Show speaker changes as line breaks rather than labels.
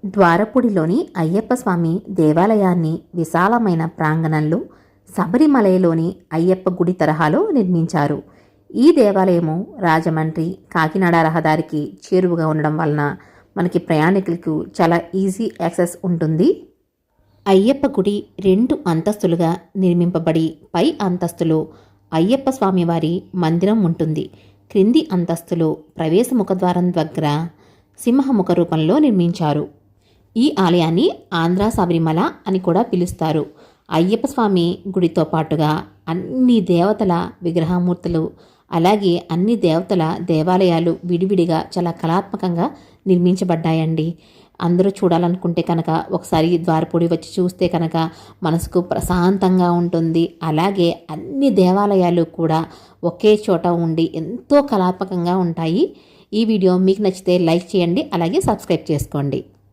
ద్వారపుడిలోని అయ్యప్ప స్వామి దేవాలయాన్ని విశాలమైన ప్రాంగణంలో శబరిమలయలోని అయ్యప్ప గుడి తరహాలో నిర్మించారు. ఈ దేవాలయము రాజమండ్రి కాకినాడ రహదారికి చేరువగా ఉండడం వలన మనకి ప్రయాణికులకు చాలా ఈజీ యాక్సెస్ ఉంటుంది. అయ్యప్ప గుడి 2 అంతస్తులుగా నిర్మింపబడి పై అంతస్తులో అయ్యప్ప స్వామివారి మందిరం ఉంటుంది. క్రింది అంతస్తులో ప్రవేశ ముఖద్వారం దగ్గర సింహముఖ రూపంలో నిర్మించారు. ఈ ఆలయాన్ని ఆంధ్ర శబరిమల అని కూడా పిలుస్తారు. అయ్యప్ప స్వామి గుడితో పాటుగా అన్ని దేవతల విగ్రహమూర్తులు అలాగే అన్ని దేవతల దేవాలయాలు విడివిడిగా చాలా కళాత్మకంగా నిర్మించబడ్డాయండి. అందరూ చూడాలనుకుంటే కనుక ఒకసారి ద్వారపుడి వచ్చి చూస్తే కనుక మనసుకు ప్రశాంతంగా ఉంటుంది. అలాగే అన్ని దేవాలయాలు కూడా ఒకే చోట ఉండి ఎంతో కళాత్మకంగా ఉంటాయి. ఈ వీడియో మీకు నచ్చితే లైక్ చేయండి, అలాగే సబ్స్క్రైబ్ చేసుకోండి.